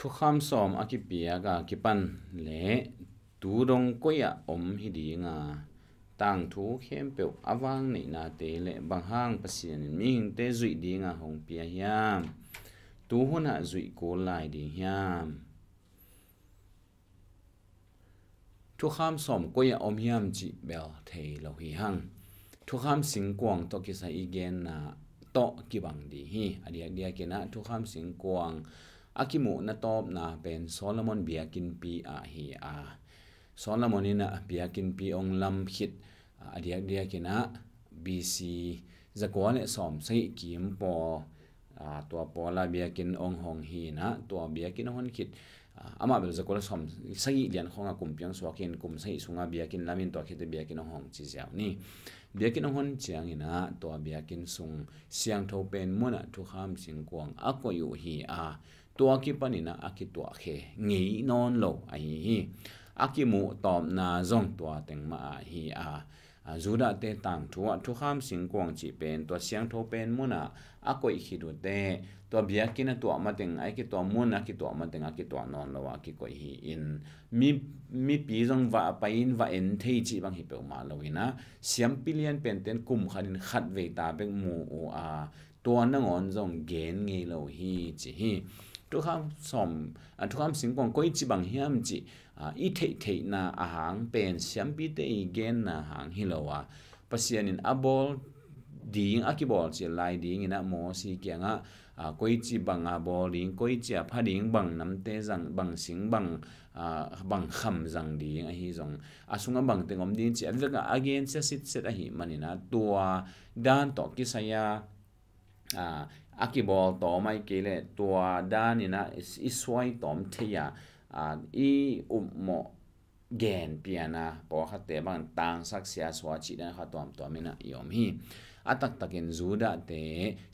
ทุกคำสอมอากิเปียกากิปันเละตูดงก็ยอมฮิดีงาต่างทุกเข้มเปียวอวังในนาเตเละบางห้างประเสียนมีหิงเตจุยดีงาหงเปียยามตูหัวหน้าจุยโกลายดียามทุกคำสอมก็ยอมยามจิเบลเทลาหิหังทุกคำสิงกวางตกิสาอีเกนนาโตกิบังดีฮีอเดียเดียกินะทุกคำสิงกวางอากิมุนาตอบนาเป็นโซโลมอนเบียกินปีอาฮีอาโซโลมอนินะเบียกินปีองลำคิดอเดียเดียกินะบีซีจะกวนสอมใส่กิมปอตัวปอลาเบียกินองหงฮีนะตัวเบียกินองหงคิดอามาเป็นจะกวนสอมใส่เลียนของอากุมเปียงสวากินกุมใส่สุงาเบียกินลามินตัวคิดเบียกินองหงจีเจ้านี่เบียกินองหงเจียงนะตัวเบียกินสุงเสียงทบเป็นมุนะทุกคำสิงกวางอักอยู่ฮีตัวกิปันินะอากิตัวเคงีนอนโลไอฮีอากิมุตอมนาจงตัวเต็งมาฮีจูดาเตตังทัวทุกคำสิงกวงจีเป็นตัวเสียงโทเป็นมุนะอากอยคิดูเตตัวเบียกินะตัวมาเต็งไอกิตัวมุนะกิตัวมาเต็งอากิตัวนอนโลอากิกอยฮีอินมีปีจงว่าไปอินว่าเอ็นเทจีบางฮิเปลมาโลวินะเสียมปิเลียนเป็นเต็นกุมขันขัดเวตาเป็นมูตัวนั่งอนจงเกณฑ์เงโลฮีจีฮีทุกคำสอมทุกคำสิงกวงก็จีบังเฮียมจีอีเทนาอาหารเป็นเสียมปีเตอีเกนนาหางฮิโลวะปัสยานินอบอลดีงอากิบอลจีไลดีงินะโมสีเกียงก็จีบังอบอลดิงก็จีพัดดิงบังน้ำเตจังบังสิงบังคำจังดีงฮิจงสุงบังเตงอมดินจีอันเรื่องอาเกนเซสิตเซตหิมันนี่นะตัวด้านต่อกิสยาอากิบอลต่อไม่เกลตัวด้านนี่นะอิสวยต่อมเทียอีโมแกนเปียนะพอขัดเตะบางต่างสักเสียสวาจินะขัดตัวไม่นะยอมฮีตักนจูดาเต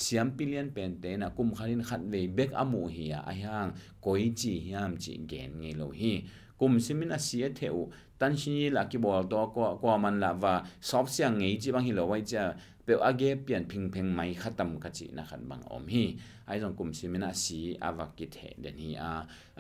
เสียมปิเลียนเป็นเตนะกุมขัดินขัดเวเบกอโมฮีอายังกอยจียามจีแกนเงโลฮีกุมซิมินะเสียเทวตันชินีลักกิบอลตัวก็มันละว่าสอบเสียงเงจีบางฮิโลไว้จะเปลอาเกเปลี่ยนพิงไม่ขัดตั้มขจินะขัดบางอมฮีไอ้ตรงกุมซิมินะสีอาวักกิเทเดนฮี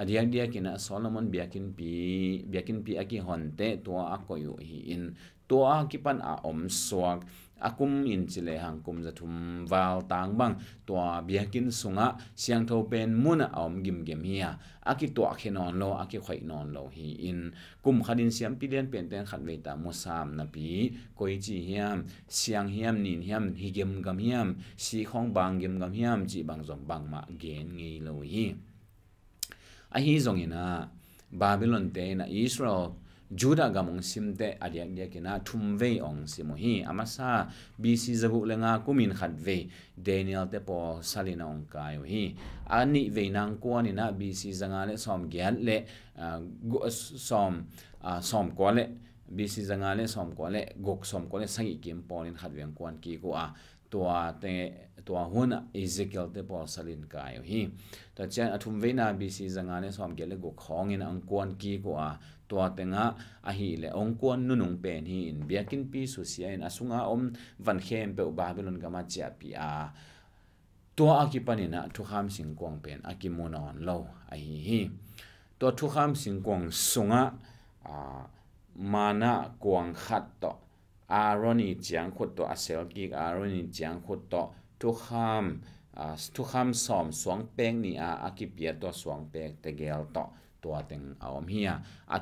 เดียกินะโซโลมอนเบียกินปีอากิฮอนเตตัวอักก็อยู่ฮีอินตัวอากิปันอมสวกอากุมอินจิเลหังกุมจะทุมวาลต่างบังตัวเบียกินสุงะเสียงโทเป็นมุนอมกิมเฮียอากิตัวเคนอนโลอากิไข่นอนโลฮีอินกุมขัดินเสียมปิเลียนเป็นเต็นขัดเวตามุสามนปีกอยจีเฮียมเสียงเฮียมนินเฮียมฮิเกมกัมเฮียมสีของบางเกมกัมเฮียมจีบางจงบางมาเกนเงโลฮีฮีจงอินะบาบิลอนเตนะอิสราเอลจูดากำมงซิมเตอเดียกินะทุมเวองซิโมฮีอามาซาบีซีจับุเลงากุมินขัดเวเดนิเอลเตปอซาลินาองกายฮีอันนี้เวนังกวนี่นะบีซีจังาเลสอมเกียเลสอมกวเลบีซีจังาเลสอมกวเลกกสอมกวเลสังอิกิมปอลินขัดเวียงกวนกีกัวตัวหุ่นเอเซเคิลเตปอสลินกายฮีแต่เช่นทุมเวนาบีซีจังาเลสอมเกียเลกกของอินอังกวนกีกัวตัวเต็งฮีเลองกวนนุนงเป็นฮีอินเบียกินปีสุเสียอินสุงาวันเข้มเปอบาบิลอนกามาเจียปีตัวอากิปันินะทุกคำสิงกวงเป็นอากิมนอนโลไอฮีตัวทุกคำสิงกวงสุงมานะกวงขัดต่ออารอนีเจียงขุดต่ออาเซลกิกอารอนีเจียงขุดต่อทุกคำสอมสวงเป้งนี่อากิเปียตัวสวงเป้งเตเกลต่อตัวเต็งเอาเฮีย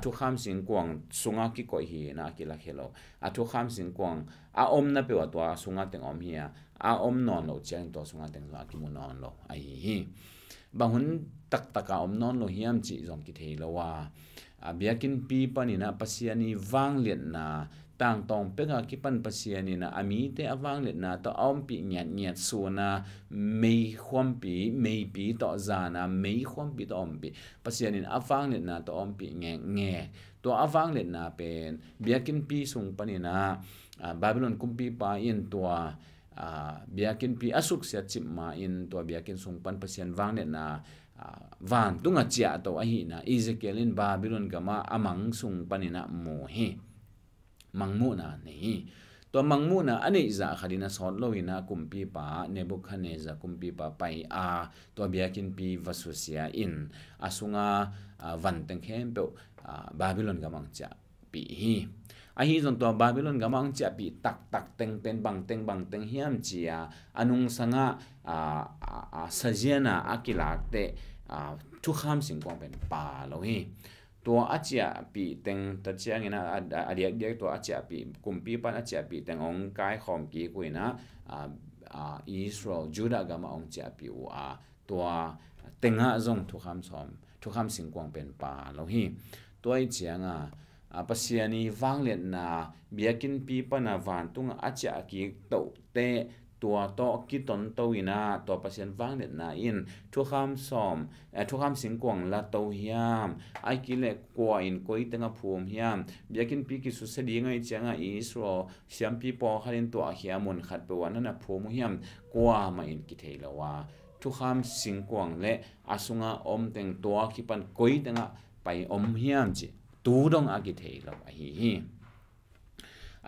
ทุกคำสิงกวงสุงากิกอยฮีนะกิละเคโลทุกคำสิงกวงนะเปียวตัวสุงาเต็งเฮียนอนโลเจียงตัวสุงาเต็งอากิมุนอนโลไอฮีบางคนตักนอนโลเฮียมจีจงกิเทโลว่าเบียกินปีปานินะปัสยานีวางเลียนนาต่างตองเป็กกิปันปัสยานีนะมีเตอวางเลียนนาต่อปีเงียดส่วนไม่ความปีไม่ปีต่อจานะไม่ความปีต่อปีปัสยานีวางเลียนนาต่อปีเงตัววางเลียนนาเป็นเบียกินปีส่งปานินะบาบิลอนกุมปีปาอินตัวเบียกินปีอสุกเสียจิมมาอินตัวเบียกินส่งปันปัสยานวางเลียนนาวันตุงเจียตัวอหินะอิเซเกลินบาบิลอนกามาอมังสุงปานินะโมเฮมังมุนานี่ ตัวมังมูนะอันนี้จะขัดินะสอนโลหินะกุมปีปาเนบุคันเนจะกุมปีปาไปตัวเบียกินปีวัสุเสียอินอาสุงาวันตังเข้มเปบาบิลอนกำลังจะปีฮีฮีจนตัวบาบิลอนกำลังจะปีตักเต็งเป็นบังเต็งเฮียมเจียอนุงสังสเจียนะอากิลากเตทุกคำสิ่งกวางเป็นป่าโลหิตัวอาเจียปีเต็งตัดเชียงนะเดียกตัวอาเจียปีกุมปีปันอาเจียปีเต็งองกายของกีกุยนะอิสราเอลยูดาห์กำลังองเจียปีตัวเต็งจงทุกคำสอมทุกคำสิ่งกวางเป็นป่าโลหิตัวไอเจียงปัสยานีวางเลียนนาเบียกินปีปันวันตุงอาเจียกีโตเตตัวโตกิตนโตวินาตัวปัสยานวางเลียนนาอินทุกคำสอมทุกคำสิ่งกวางละโตเฮียมไอกิเลกวอินกุยตังภูมิเฮียมเบียกินปีกิสุสดีไงเจียงอิสราเสียมปีปอขันตัวเฮียมุนขัดเปวันนั้นภูมิเฮียมกว่ามาอินกิเทลวาทุกคำสิ่งกวางและอาสุงาอมเต็งตัวคิปันกุยตังไปอมเฮียมจีตูดงอากิเทลว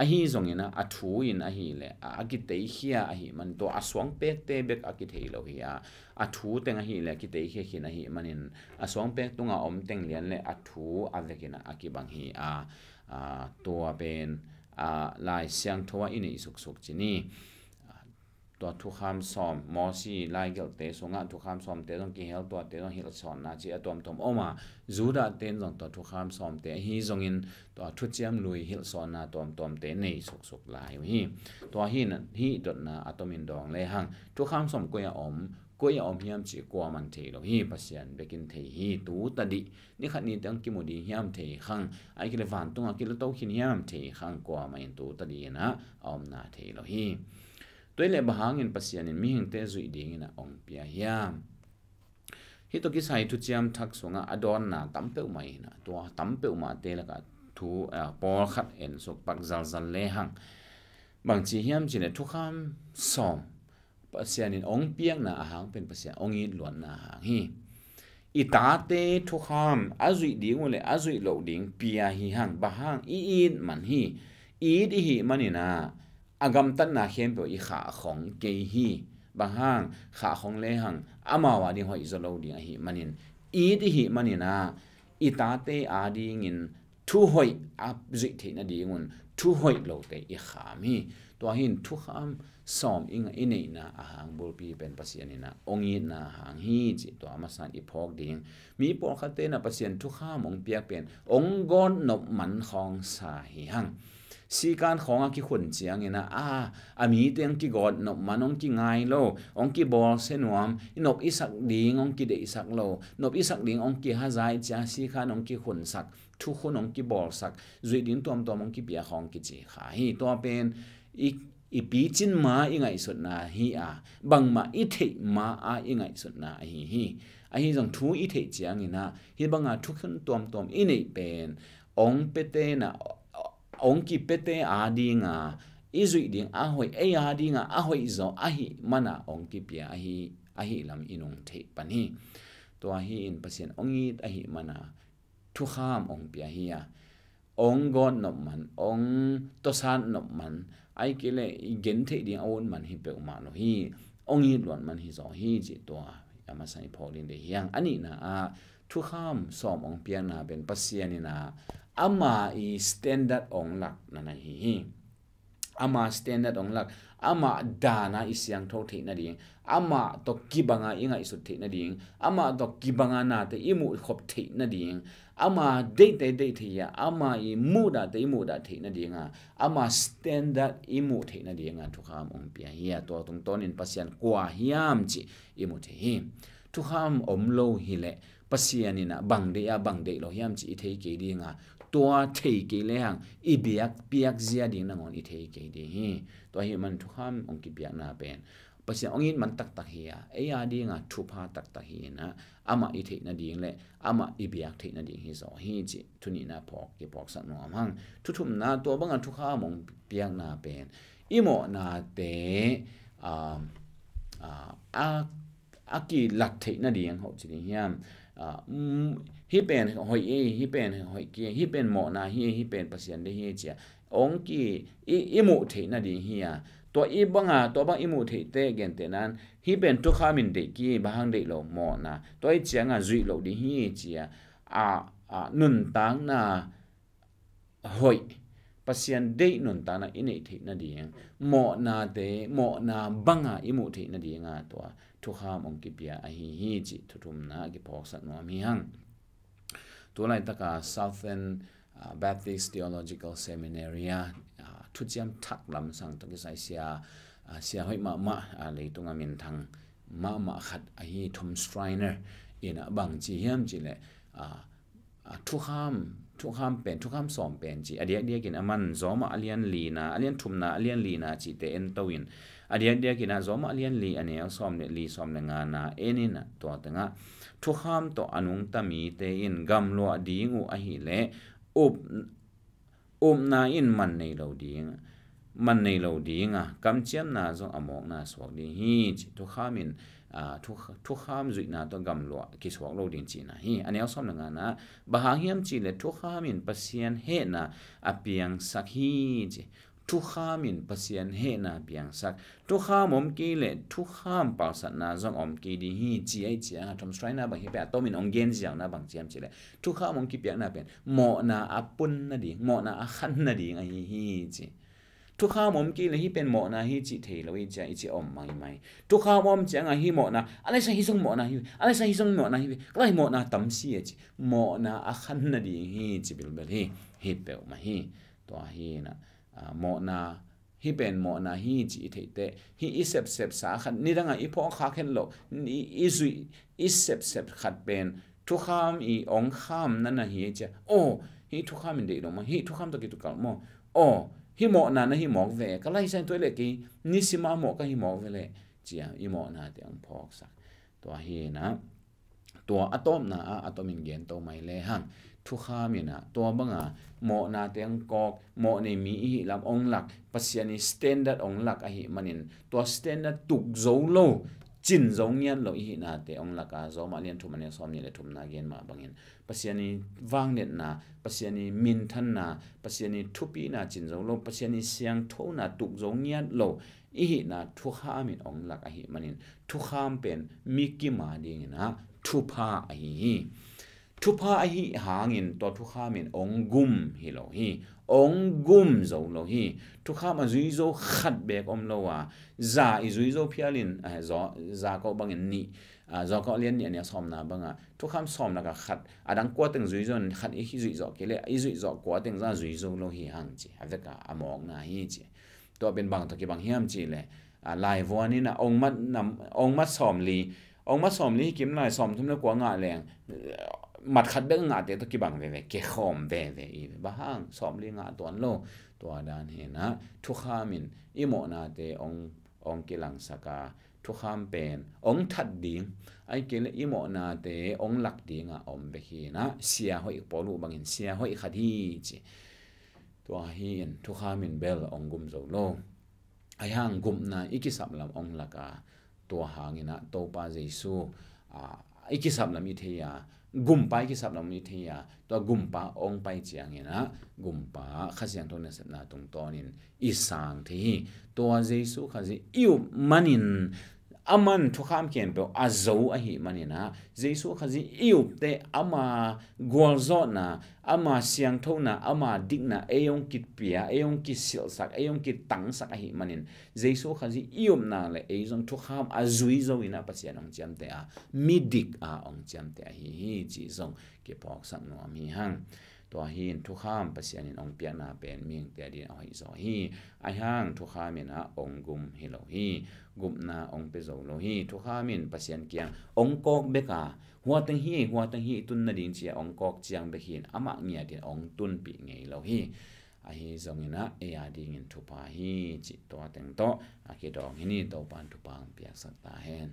ฮีจงนะอัทูอินฮีเลอากิเตเฮียฮีมันตัวอสวงเป็กเตเบกอากิเทลฮีอัทูเต็งฮีเลกิเตเฮียขินฮีมันอินอสวงเป็กตุงอมเต็งเลียนเลอัทูอาเวกินะอากิบังฮีตัวเป็นลายเสียงทัวอินอิสุกจินีตัวทุกคำสอมมอสีลายเกลเตสงะทุกคำสอมเตต้องกิเฮลตัวเตต้องฮิลสอนนะจีตัวมอมาจูดาเตนตัวทุกคำสอมเตฮีจงอินตัวทุจยมลุยฮิลสอนนะตัวเตในสุกลายฮีตัวฮีนั่นฮีดนะอัตมินดองเลยหังทุกคำสอมกุยอมเฮียมจีกัวมันเทลฮีปัสยันเบกินเทฮีตูตัดินี่ขัดนี้ต้องกิโมดีเฮียมเทขังไอกิเลฟันตุงกิเลโตขินเฮียมเทขังกัวมันตูตัดีนะอมนาเทลฮีตัวเล็บหางเงินปัสยานินมีหิงเตจุยดีงินะองเปียยามฮิตกิสัยทุจยมทักษงอดอนนะตั้มเปิลไม่นะตัวตั้มเปิลมาเตละก็ทูปอลขัดเอ็นสุกปักจัลเลหังบางทีเฮียมจีเนทุกคำสอมปัสยานินองเปียงนะหางเป็นปัสยาองอีหลวนนะหางฮีอิตาเตทุกคำอาจุยดีงวเลยอาจุยโลดิงเปียฮีหังบะหังอีดมันฮีฮีมันนี่นะอากำตันนาเข้มเปอีขาของเกฮีบางห้างขาของเลหังอามาวาดิหอยอิสโลดิงฮีมันินอีฮีมันินาอิตาเตอาดิงินทุหอยอับจิเทนดีงุนทุหอยโลเตอีขามีตัวหินทุกคำสอมอิงอินเนนะอาหางบุลปีเป็นปัสยานินะองอีนะหางฮีจิตัวมาสันอีพอกดิงมีปอคเตนะปัสยานทุกข้ามองเปียกเป็นองกอนนบมันของสาหิหังสีการของอากิขุนเจียงเนะมีเตียงกิกอดนบมันองกิไงโลองกิบอลเซนวมนบอิสักดิงองกิเดอิสักโลนบอิสักดิงองกิฮาไซจ้าสีการองกิขุนสักทุกคนองกิบอลสักจุดดินตัวองกิเปียของกิจีขาฮีตัวเป็นอีปีจินมาอีไงสุดนาฮีบังมาอีเทมาอีไงสุดนาฮีจงทูอีเทเจียงนะฮีบังทุกคนตัวอีนี่เป็นองเปเตนะองกิเปเตดีงาอิจุยดิงหอยดีงาหอยโซฮีมันองกิเปียฮีลำอินงเทปันฮีตัวฮีอินเปอร์เซ็นต์องอีฮีมันทุกข้ามองเปียฮีองกอนนบมันองตสานนบมันไอเกเลเกนเทดิงอวนมันฮีเปอมาโลฮีองอีหลวนมันฮีโซฮีจิตัวอามาใส่พอลินเดียงอันนี้นะทุกข้ามสอมองเปียนาเป็นปัสยานินะอามาอีสแตนดาร์ดองหลักนั่นฮีอามาสแตนดาร์ดองหลักอามาดานาอิสยังโทษทีนั่นเองอามาตกกิบังอิงไอสุดทีนั่นเองอามาตกกิบังนาแต่อิมุขบทีนั่นเองอามาเดทียอามาอิมูดาแต่อิมูดาทีนั่นเองอามาสแตนดาร์ดอิมุทีนั่นเองทุกข้ามองเปียเฮียตัวตรงต้นอินปัสยันกว่าฮิยามจีอิมุทีทุกข้ามอมโลฮิเลปัสยันนี่นะบังเดโลฮิยามจีอิเทเกดีงาตัวเทเกเลยหังอีเปียกเสียดิ่งนั่งอนอีเทเกดีตัวเฮมันทุกข้ามองกิเปียกนาเป็นปัจจัยองอินมันตักเฮียดิ่งทุพาตักเฮีนะอามาอีเทนดิ่งเลยอามาอีเปียกเทนดิ่งฮิโซฮีจิทุนีนาพอกเก็บพอกสักหน่อมังทุมนาตัวบังทุกข้ามองเปียกนาเป็นอีโมนาเตอากิลักเทนดิ่งเขาจิดิ่งเฮียมฮิเป็นหอยฮิเป็นหอยเกียฮิเป็นหมอนาฮิเป็นปัสยันได้ฮิเจีย ong ki imu the na ding hi ya to i banga to bang imu the te gen te nan hi ben tu khamin de ki bahang de lo mo na to i chianga zui lo ding hi chia nun tang na hoi pasian de nun ta na ine the na ding mo na te mo na banga imu the na ding a to thu kham ong ki pia a hi chi thutum na ki phok sat no mi hang to lai taka Southern Baptist Theological Seminary thu chiam thak lam sang to ki sai sia hoi ma le tunga min thang ma khat a hi thum Striner in a bang chi hiam chi le thu kham pen thu kham som pen chi adia kin aman zoma alian lina alian thumna alian lina chi te en towin adia kin zoma alian li ane som ne li som ne nga na enina to tanga thu kham to anung tami te in gam lo dingu a hi le na in man nei lo ding kam chiam na zo amok na swak di hi chi thu khamin thu kham zui na to gam lo ki swak lo ding chi na hi ane som na nga na bahang hiam chi le thu khamin pasien he na apiang sakhi chi thu khamin pasien he na piang sak thu kham om ki le thu kham pa sat na zong om ki di hi chi ai chi thom strai na bang hi pa to min ong gen jiang na bang chiam chi le thu kham om ki piang na pen mo na apun na di mo na a khan na di ai hi chiทุกข้ามอมกี้เลยที่เป็นหมอนะที่จิตเทเราอีจะอีจะอมไม่ทุกข้ามอมจะงาที่หมอนะอะไรใช่ที่ส่งหมอนะที่อะไรใช่ที่ส่งหมอนะที่ก็เลยหมอนะตั้มเสียจิหมอนะอาขันนะดีที่จิบิลเบลที่เปลมาที่ตัวที่นะหมอนะที่เป็นหมอนะที่จิตเทเตที่อีเสพสาขันนี่ตั้งแต่อีพ่อข้าเห็นหรอกอีซุยอีเสพขัดเป็นทุกข้ามอีองข้ามนั่นนะที่จะโอ้ที่ทุกข้ามเป็นเด็กลงมาที่ทุกข้ามตะกี้ตุกกะมอโอ้hi mo na hi mo ve ka lai sai toile ki ni sima mo ka hi mo ve le chia i mo na te ang phok sa to hi na to atom na atomin gen to mai le hang thu kha mi na to banga mo na te ang kok mo nei mi hi lam ong lak pasiani standard ong lak a hi manin to standard tuk zo lo chin zong yan lo hi na te ong laka zo ma lian thu mane som ni le thum na gen ma bangin pasiani wang net na pasiani min than na pasiani thupi na chin zo lo pasiani siang tho na tuk zong yan lo hi na thu kha min ong lak a hi manin thu kham pen mi ki ma ding na thu pha a hi thu pha a hi hangin to thu kha min ong gum hi lo hi ong gum zo lo hi thu kha ma zui zo khat bek om lo wa za i zui zo phialin za ko bangin ni zo ko lian ni ania som na banga thu kham som na ka khat adang ko teng zui zon khat i hi zui zo ke le i zui zo ko teng za zui zo lo hi hang chi aveka amok na hi chi to ben bang to ki bang hiam chi le live one ni na ong mat som li kim lai som thum na ko nga leng mặt khát đỡ ngã thế tôi kí bằng về cái khom về bà hang xóm li ngã tuần lô tuần đàn hiện á thuốc ham mình imo na thế ông cái lăng saka thuốc ham pen ông thật điên ai cái là imo na thế ông lắc điên à ông về hiện á xia hội bỏ lụ bằng hiện xia hội khát hi chứ tuần hiện thuốc ham mình bel ông gum dầu lô ai hang gum na iki sắm làm ông là cả tuần hàng hiện á tô pa Giêsu iki sắm làm như thế à gumpa ki sap nam ni thia to gumpa ong pai chiang ina gumpa khasiang thon sep na tung tonin isang thi to Jesu khazi iu manin aman thukham ken pe azo a hi manina Jesu khazi iu te ama golzo na ama siang thona ama digna eyong kit pia eyong ki sil sak eyong ki tang sak a hi manin Jesu khazi iu na le ezong thukham azui zo ina pasian ong cham te a midik a ong cham te a hi chi zong ke pok sak no mi hang to hin thukham pasian in ong pia na pen ming te din a hi zo hi ai hang thukham ina ong gum hi lo hi gum na ong pe zo lo hi thukhamin pasian kiang ong kok beka huwa tang hi tun na din chia ong kok chiang be hin ama nia din ong tun pi ngei lo hi a hi zongina e a ding in thupa hi chi to teng to a ke dong hini to pan thu pang pia sak ta hen